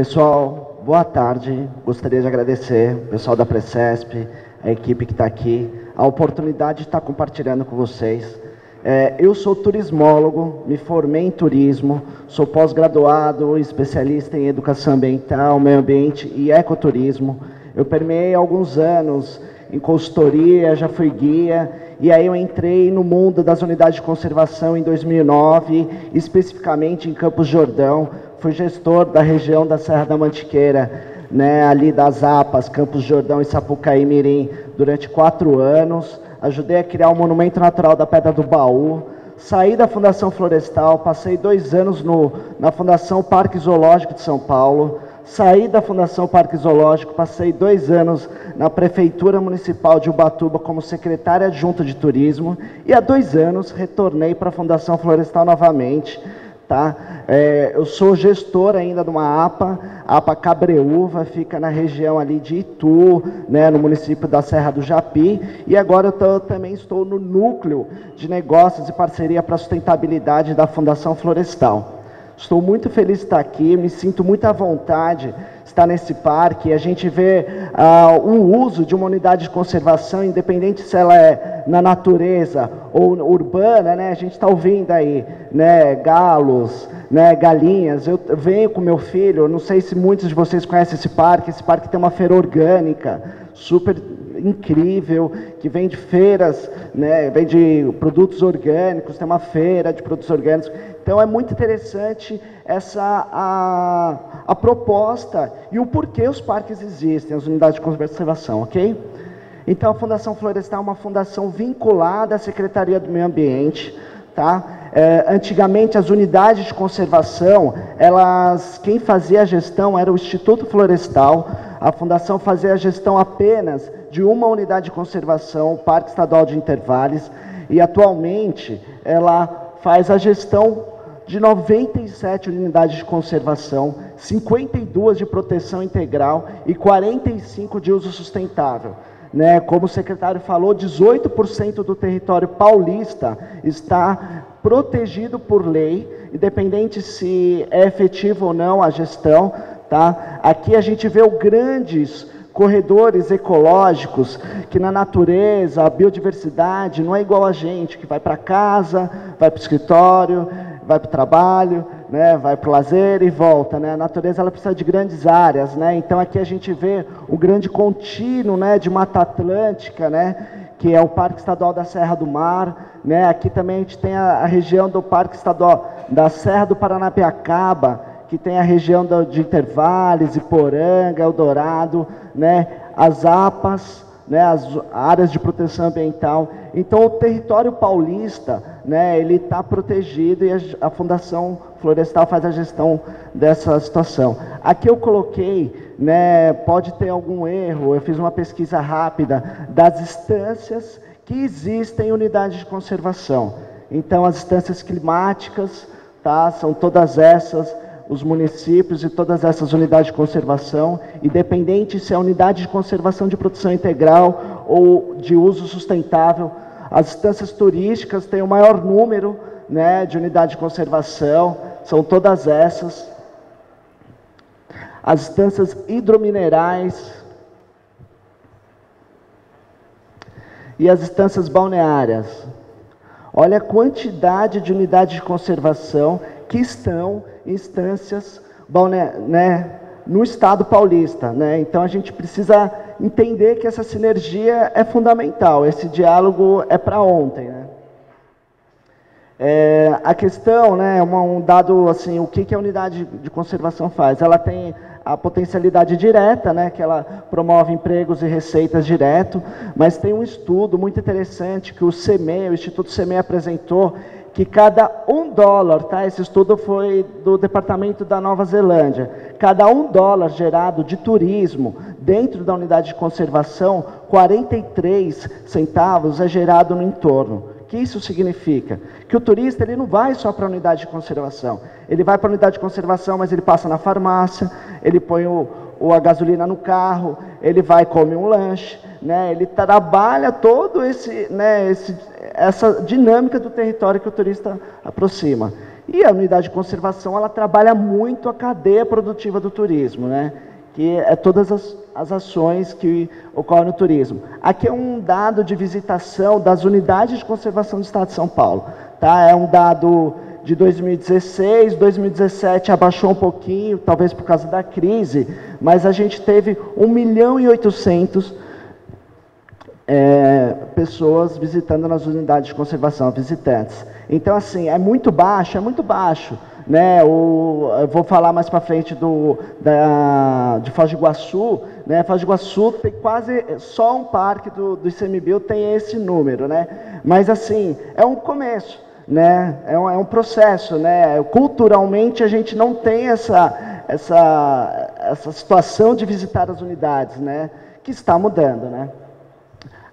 Pessoal, boa tarde. Gostaria de agradecer o pessoal da Precesp, a equipe que está aqui, a oportunidade de estar compartilhando com vocês. Eu sou turismólogo, me formei em turismo, sou pós-graduado, especialista em educação ambiental, meio ambiente e ecoturismo. Eu permeei alguns anos em consultoria, já fui guia, e aí eu entrei no mundo das unidades de conservação em 2009, especificamente em Campos do Jordão. Fui gestor da região da Serra da Mantiqueira, né, ali das APAs, Campos do Jordão e Sapucaí Mirim, durante 4 anos. Ajudei a criar o Monumento Natural da Pedra do Baú. Saí da Fundação Florestal, passei 2 anos na Fundação Parque Zoológico de São Paulo. Saí da Fundação Parque Zoológico, passei 2 anos na Prefeitura Municipal de Ubatuba como secretária adjunta de turismo. E há 2 anos retornei para a Fundação Florestal novamente. Tá? Eu sou gestor ainda de uma APA, a APA Cabreúva, fica na região ali de Itu, né, no município da Serra do Japi, e agora eu também estou no núcleo de negócios e parceria para a sustentabilidade da Fundação Florestal. Estou muito feliz de estar aqui, me sinto muito à vontade de estar nesse parque. A gente vê o uso de uma unidade de conservação, independente se ela é na natureza ou urbana, né? A gente está ouvindo aí, né, galos, né, galinhas. Eu venho com meu filho, não sei se muitos de vocês conhecem esse parque tem uma feira orgânica, super incrível, que vem de feiras, né, vem de produtos orgânicos, tem uma feira de produtos orgânicos. Então é muito interessante a proposta e o porquê os parques existem, as unidades de conservação, ok? Então a Fundação Florestal é uma fundação vinculada à Secretaria do Meio Ambiente, tá? Antigamente as unidades de conservação, quem fazia a gestão era o Instituto Florestal. A Fundação fazia a gestão apenas de uma unidade de conservação, o Parque Estadual de Intervales, e atualmente ela faz a gestão de 97 unidades de conservação, 52 de proteção integral e 45 de uso sustentável. Né? Como o secretário falou, 18% do território paulista está protegido por lei, independente se é efetivo ou não a gestão. Tá? Aqui a gente vê grandes corredores ecológicos, que na natureza, a biodiversidade não é igual a gente, que vai para casa, vai para o escritório, vai para o trabalho, né, vai para o lazer e volta. Né? A natureza ela precisa de grandes áreas, né? Então aqui a gente vê o grande contínuo, né, de Mata Atlântica, né, que é o Parque Estadual da Serra do Mar. Né? Aqui também a gente tem a região do Parque Estadual da Serra do Paranapiacaba, que tem a região de Intervales, Iporanga, Eldorado, né, as APAs, né, as áreas de proteção ambiental. Então o território paulista, né, ele está protegido e a Fundação Florestal faz a gestão dessa situação. Aqui eu coloquei, né, pode ter algum erro, eu fiz uma pesquisa rápida das instâncias que existem em unidades de conservação. Então as instâncias climáticas, tá, são todas essas, os municípios e todas essas unidades de conservação, independente se é unidade de conservação de proteção integral ou de uso sustentável. As instâncias turísticas têm o maior número, né, de unidade de conservação, são todas essas. As instâncias hidrominerais e as instâncias balneárias. Olha a quantidade de unidades de conservação que estão em instâncias, né, no estado paulista. Né? Então a gente precisa entender que essa sinergia é fundamental, esse diálogo é para ontem. Né? A questão, né, um dado assim, o que a unidade de conservação faz? Ela tem a potencialidade direta, né, que ela promove empregos e receitas direto, mas tem um estudo muito interessante que o CEMEI, o Instituto CEMEI apresentou, que cada $1, tá? Esse estudo foi do Departamento da Nova Zelândia, cada $1 gerado de turismo dentro da unidade de conservação, 43 centavos é gerado no entorno. O que isso significa? Que o turista ele não vai só para a unidade de conservação, ele vai para a unidade de conservação, mas ele passa na farmácia, ele põe a gasolina no carro, ele vai comer um lanche, né? Ele trabalha todo essa dinâmica do território que o turista aproxima. E a unidade de conservação, ela trabalha muito a cadeia produtiva do turismo, né? Que é todas as ações que ocorrem no turismo. Aqui é um dado de visitação das unidades de conservação do Estado de São Paulo. Tá? É um dado de 2016, 2017 abaixou um pouquinho, talvez por causa da crise, mas a gente teve 1.800.000 pessoas visitando nas unidades de conservação, visitantes. Então, assim, é muito baixo, né? Eu vou falar mais para frente de Foz do Iguaçu, né? Foz do Iguaçu tem quase só um parque do ICMBio tem esse número, né? Mas, assim, é um começo, né? É um processo, né? Culturalmente a gente não tem essa situação de visitar as unidades, né? Que está mudando, né?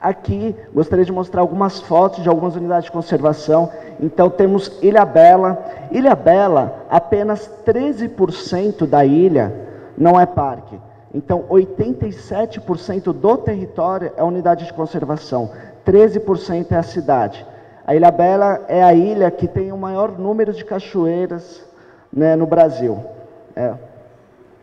Aqui, gostaria de mostrar algumas fotos de algumas unidades de conservação. Então, temos Ilhabela. Ilhabela, apenas 13% da ilha não é parque. Então, 87% do território é unidade de conservação. 13% é a cidade. A Ilhabela é a ilha que tem o maior número de cachoeiras, né, no Brasil.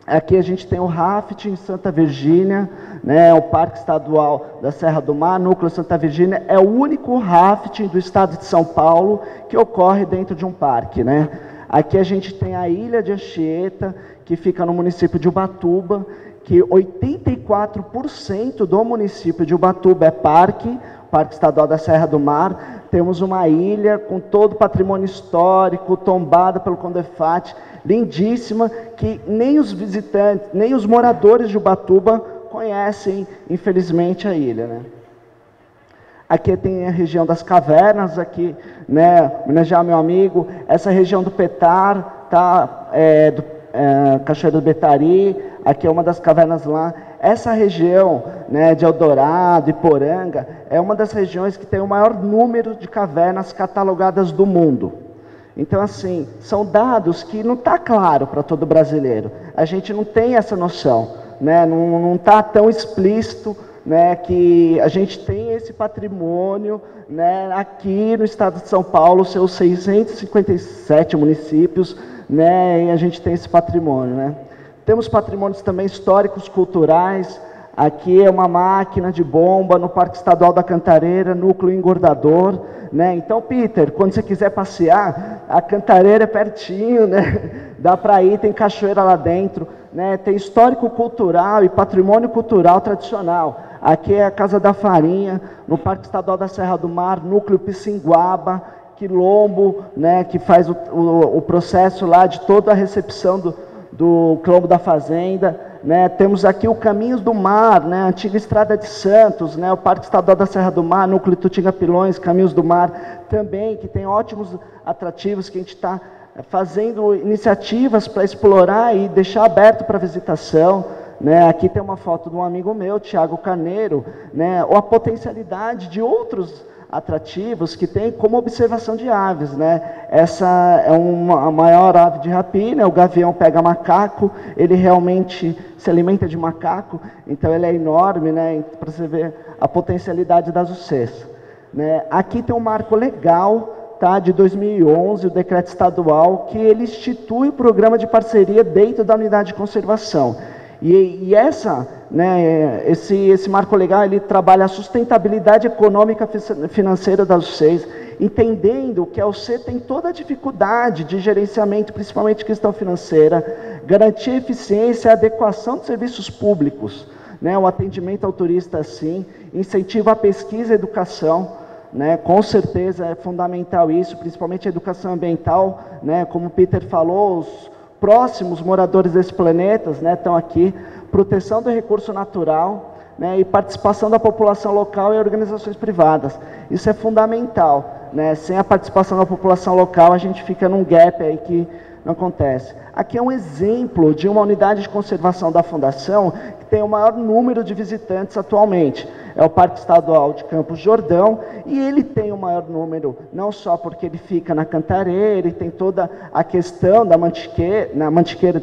Aqui a gente tem o rafting em Santa Virgínia, né, o Parque Estadual da Serra do Mar, Núcleo Santa Virgínia, é o único rafting do estado de São Paulo que ocorre dentro de um parque, né? Aqui a gente tem a Ilha de Anchieta, que fica no município de Ubatuba, que 84% do município de Ubatuba é parque, Parque Estadual da Serra do Mar. Temos uma ilha com todo o patrimônio histórico, tombada pelo Condefat, lindíssima, que nem os visitantes, nem os moradores de Ubatuba conhecem, infelizmente, a ilha, né? Aqui tem a região das cavernas, aqui, né, homenagear meu amigo, essa região do Petar, tá, Cachoeira do Betari, aqui é uma das cavernas lá. Essa região, né, de Eldorado e Poranga é uma das regiões que tem o maior número de cavernas catalogadas do mundo. Então, assim, são dados que não está claro para todo brasileiro. A gente não tem essa noção, né? Não está tão explícito, né, que a gente tem esse patrimônio, né, aqui no estado de São Paulo, seus 657 municípios, né, e a gente tem esse patrimônio, né? Temos patrimônios também históricos, culturais. Aqui é uma máquina de bomba no Parque Estadual da Cantareira, núcleo engordador, né? Então, Peter, quando você quiser passear, a Cantareira é pertinho, né? Dá para ir, tem cachoeira lá dentro, né? Tem histórico cultural e patrimônio cultural tradicional. Aqui é a Casa da Farinha, no Parque Estadual da Serra do Mar, núcleo Pissinguaba, Quilombo, né? Que faz o processo lá de toda a recepção do Quilombo da Fazenda, né? Temos aqui o Caminhos do Mar, né? A antiga Estrada de Santos, né? O Parque Estadual da Serra do Mar, Núcleo Tutinga-Pilões, Caminhos do Mar, também, que tem ótimos atrativos, que a gente está fazendo iniciativas para explorar e deixar aberto para visitação, né? Aqui tem uma foto de um amigo meu, Tiago Carneiro, né? Ou a potencialidade de outros atrativos que tem como observação de aves, né? Essa é a maior ave de rapina, o gavião pega macaco, ele realmente se alimenta de macaco, então ele é enorme, né? Para você ver a potencialidade das UCs, né? Aqui tem um marco legal, tá? De 2011, o decreto estadual, que ele institui o programa de parceria dentro da unidade de conservação. E esse marco legal, ele trabalha a sustentabilidade econômica financeira das UCs, entendendo que a UC tem toda a dificuldade de gerenciamento, principalmente questão financeira, garantir a eficiência e a adequação dos serviços públicos, né? O atendimento ao turista, sim, incentiva a pesquisa e a educação, né? Com certeza é fundamental isso, principalmente a educação ambiental, né? Como o Peter falou, os próximos moradores desse planeta, né, estão aqui, proteção do recurso natural, né, e participação da população local e organizações privadas. Isso é fundamental, né? Sem a participação da população local, a gente fica num gap aí que não acontece. Aqui é um exemplo de uma unidade de conservação da Fundação que tem o maior número de visitantes atualmente. É o Parque Estadual de Campos Jordão, e ele tem o maior número, não só porque ele fica na Cantareira, e tem toda a questão da Mantiqueira,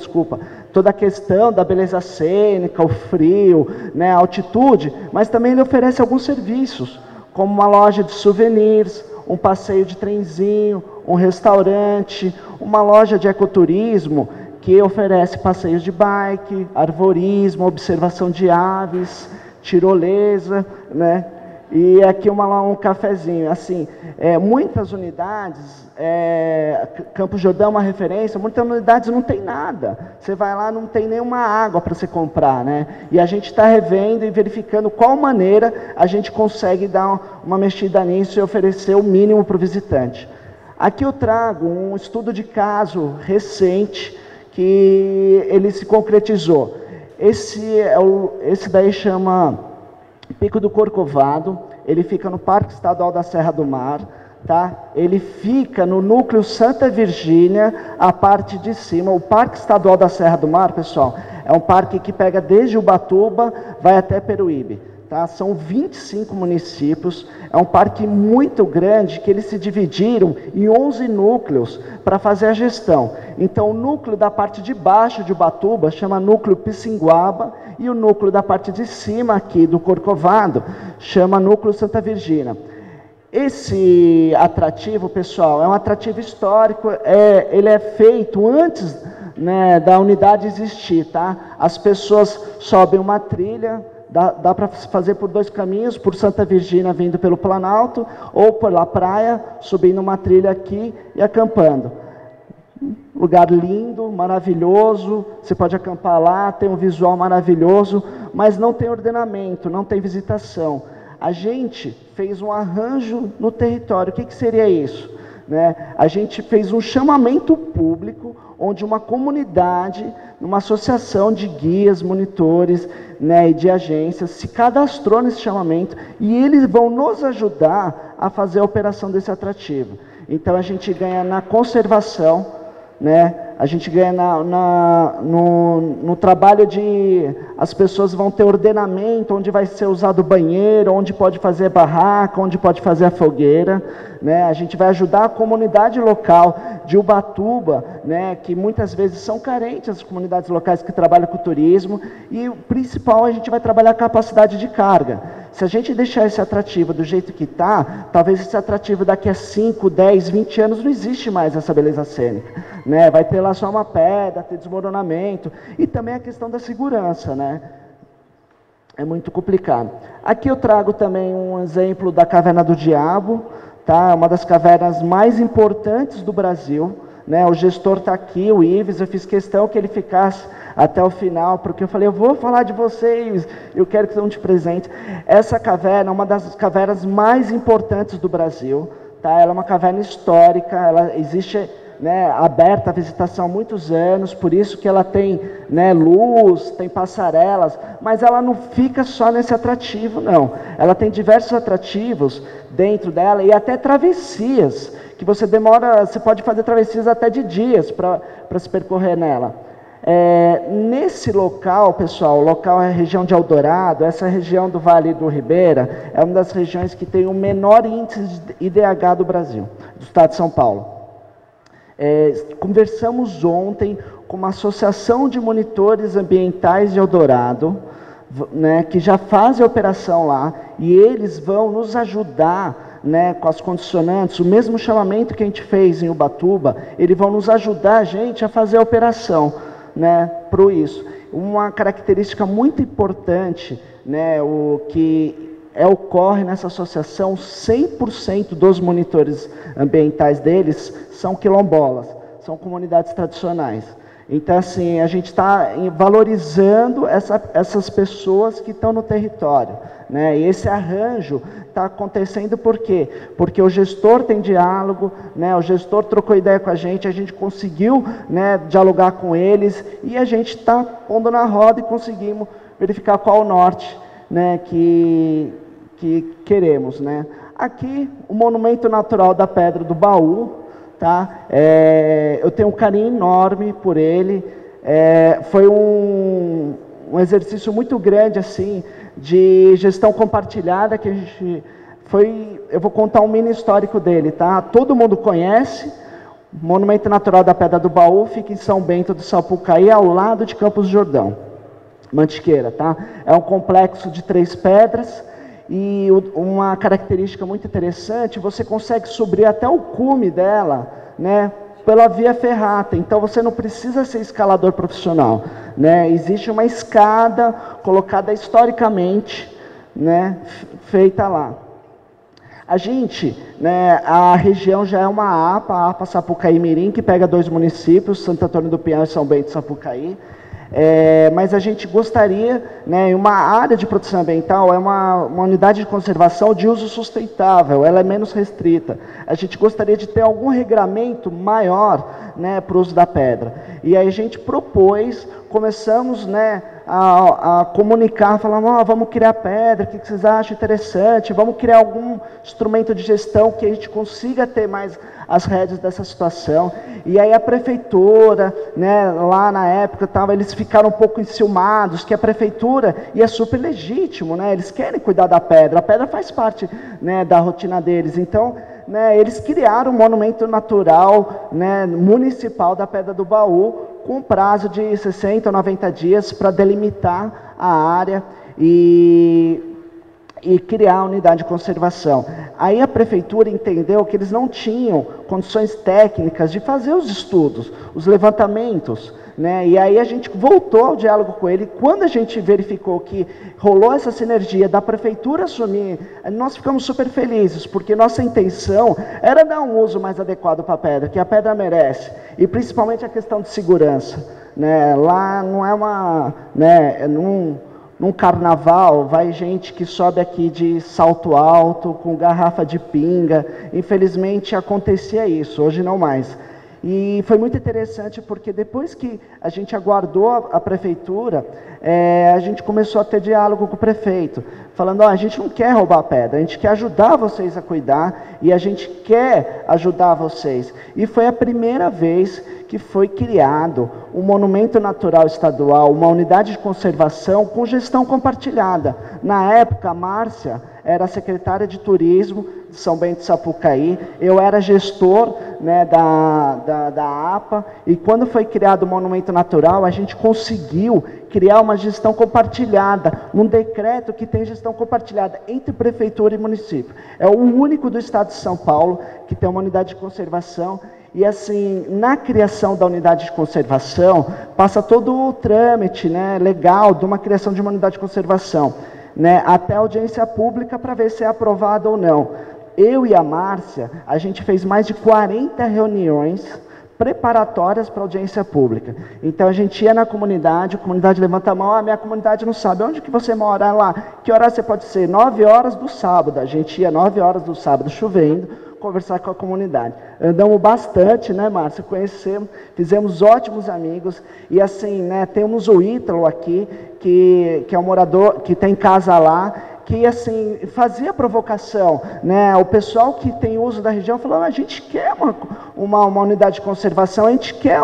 toda a questão da beleza cênica, o frio, né, a altitude, mas também ele oferece alguns serviços, como uma loja de souvenirs, um passeio de trenzinho, um restaurante, uma loja de ecoturismo que oferece passeios de bike, arvorismo, observação de aves, tirolesa, né? E aqui um cafezinho. Assim, muitas unidades, Campos Jordão é uma referência, muitas unidades não tem nada. Você vai lá, não tem nenhuma água para você comprar, né? E a gente está revendo e verificando qual maneira a gente consegue dar uma mexida nisso e oferecer o mínimo para o visitante. Aqui eu trago um estudo de caso recente que ele se concretizou. Esse daí chama Pico do Corcovado, ele fica no Parque Estadual da Serra do Mar, tá? Ele fica no núcleo Santa Virgínia, a parte de cima. O Parque Estadual da Serra do Mar, pessoal, é um parque que pega desde Ubatuba, vai até Peruíbe. Tá? São 25 municípios, é um parque muito grande que eles se dividiram em 11 núcleos para fazer a gestão. Então, o núcleo da parte de baixo de Ubatuba chama núcleo Pissinguaba e o núcleo da parte de cima aqui do Corcovado chama núcleo Santa Virgínia. Esse atrativo, pessoal, é um atrativo histórico, ele é feito antes, né, da unidade existir, tá? As pessoas sobem uma trilha. Dá para fazer por 2 caminhos, por Santa Virgínia vindo pelo Planalto, ou pela praia, subindo uma trilha aqui e acampando. Lugar lindo, maravilhoso, você pode acampar lá, tem um visual maravilhoso, mas não tem ordenamento, não tem visitação. A gente fez um arranjo no território. O que seria isso? Né? A gente fez um chamamento público, onde uma comunidade, uma associação de guias, monitores, né, e de agências, se cadastrou nesse chamamento, e eles vão nos ajudar a fazer a operação desse atrativo. Então, a gente ganha na conservação, né, a gente ganha no trabalho de... As pessoas vão ter ordenamento, onde vai ser usado o banheiro, onde pode fazer barraca, onde pode fazer a fogueira, né? A gente vai ajudar a comunidade local de Ubatuba, né, que muitas vezes são carentes, as comunidades locais que trabalham com turismo, e o principal, a gente vai trabalhar a capacidade de carga. Se a gente deixar esse atrativo do jeito que está, talvez esse atrativo daqui a 5, 10, 20 anos não existe mais essa beleza cênica, né? Vai ter lá só uma pedra, ter desmoronamento, e também a questão da segurança, né? É muito complicado. Aqui eu trago também um exemplo da Caverna do Diabo, tá? Uma das cavernas mais importantes do Brasil, né? O gestor está aqui, o Ives, eu fiz questão que ele ficasse até o final, porque eu falei, eu vou falar de vocês, eu quero que dão de presente. Essa caverna é uma das cavernas mais importantes do Brasil, tá? Ela é uma caverna histórica, ela existe, né, aberta à visitação há muitos anos, por isso que ela tem, né, luz, tem passarelas, mas ela não fica só nesse atrativo, não. Ela tem diversos atrativos dentro dela e até travessias, que você pode fazer travessias até de dias para se percorrer nela. Nesse local, pessoal, o local é a região de Eldorado, essa região do Vale do Ribeira, é uma das regiões que tem o menor índice de IDH do Brasil, do estado de São Paulo. Conversamos ontem com uma associação de monitores ambientais de Eldorado, né, que já fazem a operação lá, e eles vão nos ajudar, né, com as condicionantes, o mesmo chamamento que a gente fez em Ubatuba, eles vão nos ajudar a gente a fazer a operação, né, para isso. Uma característica muito importante, né, o que ocorre nessa associação, 100% dos monitores ambientais deles são quilombolas, são comunidades tradicionais. Então, assim, a gente está valorizando essas pessoas que estão no território, né? E esse arranjo está acontecendo por quê? Porque o gestor tem diálogo, né? O gestor trocou ideia com a gente conseguiu, né, dialogar com eles, e a gente está pondo na roda e conseguimos verificar qual o norte, né, que queremos, né? Aqui, o Monumento Natural da Pedra do Baú, tá? Eu tenho um carinho enorme por ele. Foi um exercício muito grande, assim, de gestão compartilhada que a gente eu vou contar um mini histórico dele, tá? Todo mundo conhece. O Monumento Natural da Pedra do Baú fica em São Bento do Sapucaí, ao lado de Campos do Jordão, Mantiqueira, tá? É um complexo de 3 pedras e uma característica muito interessante, você consegue subir até o cume dela, né, pela via ferrata. Então você não precisa ser escalador profissional, né? Existe uma escada colocada historicamente, né, feita lá. A gente, né, a região já é uma APA, a APA Sapucaí Mirim, que pega 2 municípios, Santo Antônio do Pinhal e São Bento do Sapucaí. Mas a gente gostaria, né, uma área de proteção ambiental é uma unidade de conservação de uso sustentável, ela é menos restrita. A gente gostaria de ter algum regramento maior, né, para o uso da pedra. E aí a gente propôs, começamos, né, a comunicar, falando, oh, vamos criar pedra, o que vocês acham interessante, vamos criar algum instrumento de gestão que a gente consiga ter mais as rédeas dessa situação. E aí a prefeitura, né, lá na época, eles ficaram um pouco enciumados, que a prefeitura, e é super legítimo, né, eles querem cuidar da pedra, a pedra faz parte, né, da rotina deles. Então, né, eles criaram um monumento natural, né, municipal da Pedra do Baú, com prazo de 60 ou 90 dias para delimitar a área e criar a unidade de conservação. Aí a prefeitura entendeu que eles não tinham condições técnicas de fazer os estudos, os levantamentos, né? E aí a gente voltou ao diálogo com ele. Quando a gente verificou que rolou essa sinergia da prefeitura assumir, nós ficamos super felizes, porque nossa intenção era dar um uso mais adequado para a pedra, que a pedra merece, e principalmente a questão de segurança, né? Lá não é uma, né, num carnaval, vai gente que sobe aqui de salto alto, com garrafa de pinga. Infelizmente acontecia isso, hoje não mais. E foi muito interessante porque depois que a gente aguardou a prefeitura, a gente começou a ter diálogo com o prefeito, falando, a gente não quer roubar a pedra, a gente quer ajudar vocês a cuidar e a gente quer ajudar vocês. E foi a primeira vez que foi criado um monumento natural estadual, uma unidade de conservação com gestão compartilhada. Na época, a Márcia era secretária de turismo de São Bento do Sapucaí, eu era gestor, né, da APA, e quando foi criado o monumento natural, a gente conseguiu criar uma gestão compartilhada, um decreto que tem gestão compartilhada entre prefeitura e município. É o único do estado de São Paulo que tem uma unidade de conservação. E assim, na criação da unidade de conservação, passa todo o trâmite, né, legal de uma criação de uma unidade de conservação, né, até a audiência pública para ver se é aprovado ou não. Eu e a Márcia, a gente fez mais de 40 reuniões preparatórias para audiência pública. Então a gente ia na comunidade, a comunidade levanta a mão, minha comunidade não sabe, onde que você mora lá? Que hora você pode ser? 9 horas do sábado, a gente ia 9 horas do sábado, chovendo, conversar com a comunidade. Andamos bastante, né, Márcia? Conhecemos, fizemos ótimos amigos, e assim, né, temos o Ítalo aqui, que é um morador, que tem casa lá, que assim, fazia provocação, né? O pessoal que tem uso da região falou, a gente quer uma unidade de conservação, a gente quer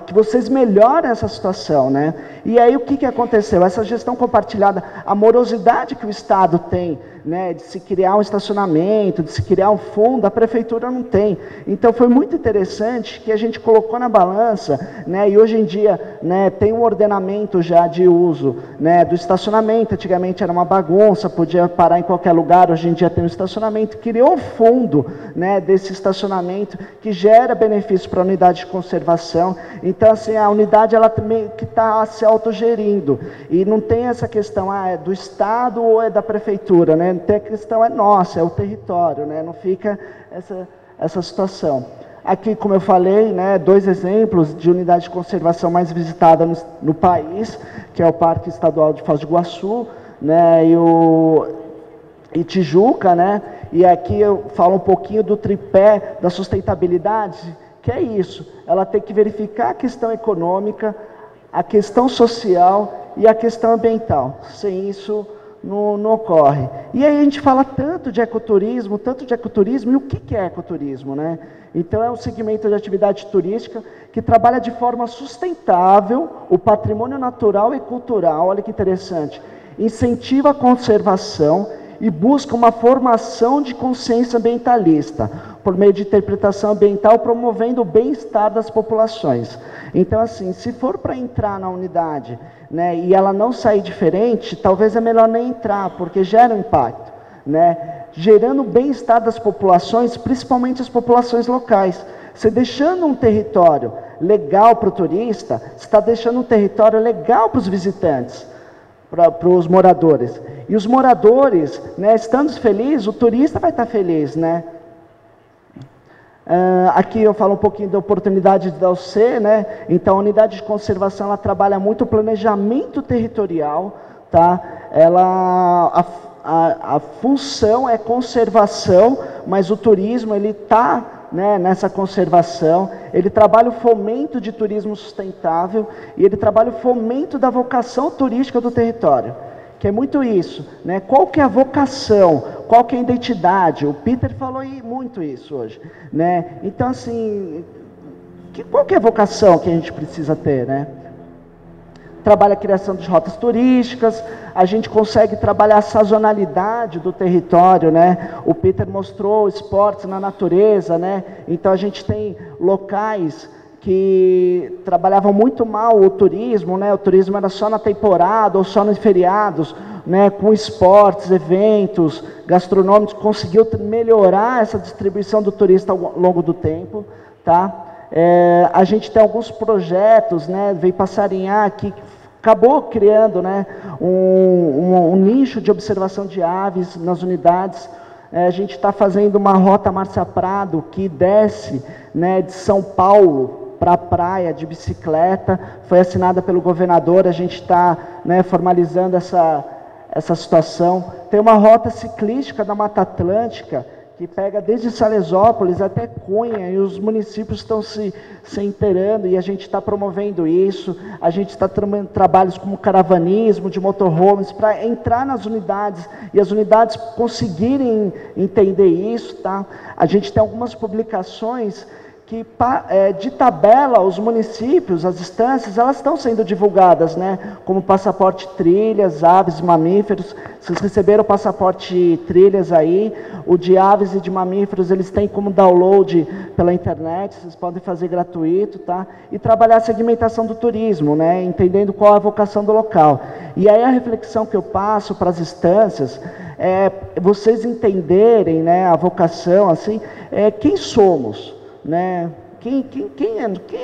que vocês melhorem essa situação, né? E aí o que aconteceu? Essa gestão compartilhada, a morosidade que o Estado tem, né, de se criar um estacionamento, de se criar um fundo, a prefeitura não tem. Então foi muito interessante que a gente colocou na balança, né, e hoje em dia, né, tem um ordenamento já de uso, né, do estacionamento. Antigamente era uma bagunça, podia parar em qualquer lugar, hoje em dia tem um estacionamento, criou um fundo, né, desse estacionamento que gera benefício para a unidade de conservação. Então assim, a unidade ela também que está se autogerindo, e não tem essa questão, é do Estado ou é da prefeitura, né? A questão é nossa, é o território, né? Não fica essa situação. Aqui, como eu falei, né, 2 exemplos de unidade de conservação mais visitada no país, que é o Parque Estadual de Foz do Iguaçu, né, e Tijuca, né? E aqui eu falo um pouquinho do tripé da sustentabilidade, que é isso, ela tem que verificar a questão econômica, a questão social e a questão ambiental. Sem isso não ocorre. E aí a gente fala tanto de ecoturismo, e o que é ecoturismo, né? Então é um segmento de atividade turística que trabalha de forma sustentável o patrimônio natural e cultural, olha que interessante, incentiva a conservação e busca uma formação de consciência ambientalista, por meio de interpretação ambiental, promovendo o bem-estar das populações. Então, assim, se for para entrar na unidade, né, e ela não sair diferente, talvez é melhor nem entrar, porque gera um impacto, né, gerando o bem-estar das populações, principalmente as populações locais. Você deixando um território legal para o turista, você está deixando um território legal para os visitantes, para os moradores. E os moradores, né, estando felizes, o turista vai estar feliz, né? Aqui eu falo um pouquinho da oportunidade da UC, né? Então a unidade de conservação, ela trabalha muito o planejamento territorial, tá? A função é conservação, mas o turismo, ele está, né, nessa conservação, ele trabalha o fomento de turismo sustentável e ele trabalha o fomento da vocação turística do território, que é muito isso, né? Qual que é a vocação, qual que é a identidade? O Peter falou muito isso hoje, né? Então, assim, qual que é a vocação que a gente precisa ter, né? Trabalha a criação de rotas turísticas, a gente consegue trabalhar a sazonalidade do território, né? O Peter mostrou esportes na natureza, né? Então a gente tem locais que trabalhavam muito mal o turismo, né? O turismo era só na temporada ou só nos feriados, né? Com esportes, eventos gastronômicos, conseguiu melhorar essa distribuição do turista ao longo do tempo, tá? A gente tem alguns projetos, né? Veio Passarinhar aqui, acabou criando, né, um nicho de observação de aves nas unidades. A gente está fazendo uma rota Márcia Prado, que desce, né, de São Paulo para a praia de bicicleta, foi assinada pelo governador, a gente está, né, formalizando essa situação. Tem uma rota ciclística da Mata Atlântica, que pega desde Salesópolis até Cunha, e os municípios estão se inteirando, e a gente está promovendo isso. A gente está trabalhando trabalhos como caravanismo, de motorhomes, para entrar nas unidades, e as unidades conseguirem entender isso, tá? A gente tem algumas publicações que, de tabela, os municípios, as instâncias, elas estão sendo divulgadas, né? Como passaporte trilhas, aves e mamíferos. Vocês receberam o passaporte trilhas aí, o de aves e de mamíferos, eles têm como download pela internet, vocês podem fazer gratuito, tá? E trabalhar a segmentação do turismo, né? Entendendo qual é a vocação do local. E aí a reflexão que eu passo para as instâncias é vocês entenderem, né, a vocação, assim, quem somos, né? Quem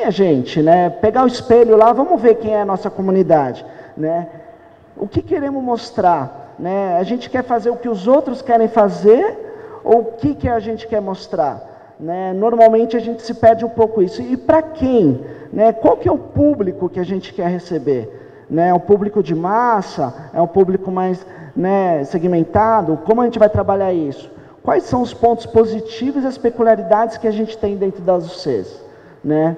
é a gente, né? Pegar o espelho lá, vamos ver quem é a nossa comunidade, né? O que queremos mostrar, né? A gente quer fazer o que os outros querem fazer, ou o que a gente quer mostrar, né? Normalmente a gente se perde um pouco isso. E para quem, né? Qual que é o público que a gente quer receber, né? É um público de massa? É um público mais, né, segmentado? Como a gente vai trabalhar isso? Quais são os pontos positivos e as peculiaridades que a gente tem dentro das UCs, né?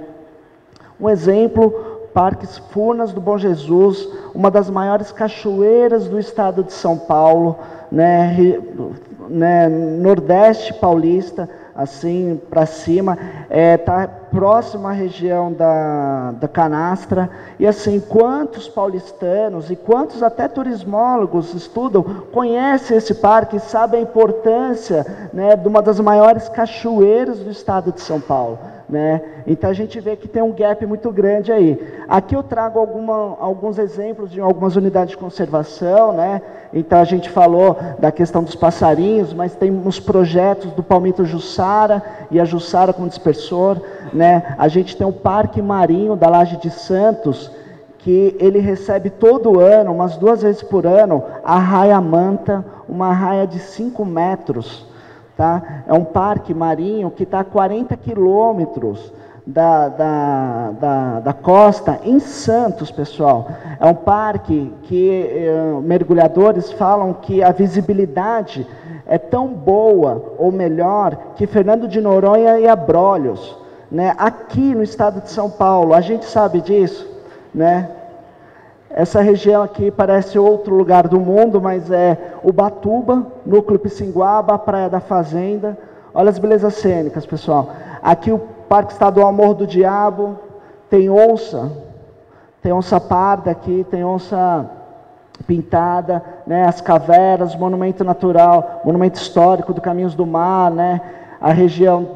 Um exemplo, Parques Furnas do Bom Jesus, uma das maiores cachoeiras do estado de São Paulo, né, Nordeste paulista, assim, para cima, está próximo à região da Canastra, e assim, quantos paulistanos e quantos até turismólogos estudam, conhecem esse parque e sabem a importância, né, de uma das maiores cachoeiras do estado de São Paulo, né? Então a gente vê que tem um gap muito grande aí. Aqui eu trago alguns exemplos de algumas unidades de conservação, né? Então a gente falou da questão dos passarinhos, mas tem uns projetos do Palmito Jussara e a Jussara com dispersor, né? A gente tem o Parque Marinho da Laje de Santos, que ele recebe todo ano, umas 2 vezes por ano, a raia manta, uma raia de 5 metros, tá? É um parque marinho que está a 40 quilômetros da costa, em Santos, pessoal. É um parque que mergulhadores falam que a visibilidade é tão boa, ou melhor, que Fernando de Noronha e Abrolhos, né? Aqui no estado de São Paulo, a gente sabe disso, né? Essa região aqui parece outro lugar do mundo, mas é Ubatuba, Núcleo Pissinguaba, Praia da Fazenda. Olha as belezas cênicas, pessoal. Aqui o Parque Estadual Morro do Diabo, tem onça parda aqui, tem onça pintada, né? As cavernas, monumento natural, monumento histórico do Caminhos do Mar, né? a região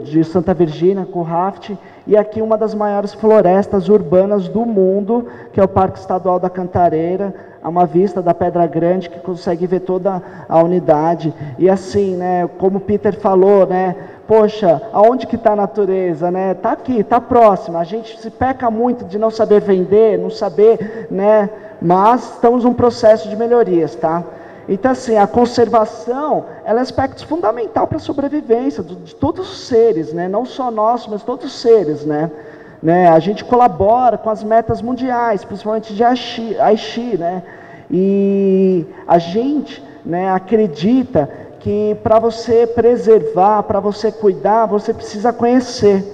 de Santa Virgínia, com o raft, e aqui uma das maiores florestas urbanas do mundo, que é o Parque Estadual da Cantareira, a uma vista da Pedra Grande, que consegue ver toda a unidade. E assim, né, como o Peter falou, né, poxa, aonde que está a natureza, né? Está aqui, está próxima. A gente se peca muito de não saber vender, não saber, né? Mas estamos num processo de melhorias, tá? Então, assim, a conservação, ela é aspecto fundamental para a sobrevivência de todos os seres, né? Não só nós, mas todos os seres, né? A gente colabora com as metas mundiais, principalmente de Aichi, né? E a gente, né, acredita que para você preservar, para você cuidar, você precisa conhecer.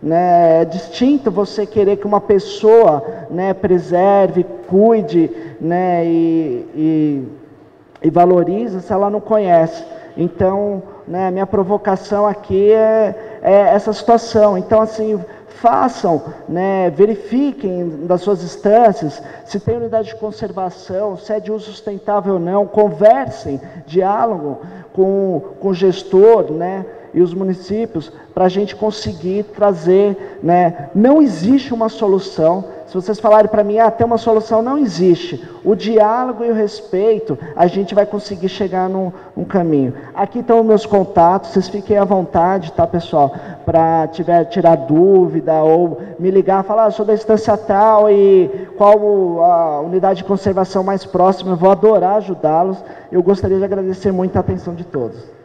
Né? É distinto você querer que uma pessoa, né, preserve, cuide, né, e valorize se ela não conhece. Então, né, minha provocação aqui é essa situação. Então, assim, façam, né, verifiquem das suas instâncias se tem unidade de conservação, se é de uso sustentável ou não, conversem, diálogam com o gestor, né, e os municípios, para a gente conseguir trazer, né, não existe uma solução. Se vocês falarem para mim, tem uma solução, não existe. O diálogo e o respeito, a gente vai conseguir chegar num caminho. Aqui estão os meus contatos, vocês fiquem à vontade, tá, pessoal? Para tirar dúvida ou me ligar, falar, eu sou da instância tal e qual a unidade de conservação mais próxima, eu vou adorar ajudá-los. Eu gostaria de agradecer muito a atenção de todos.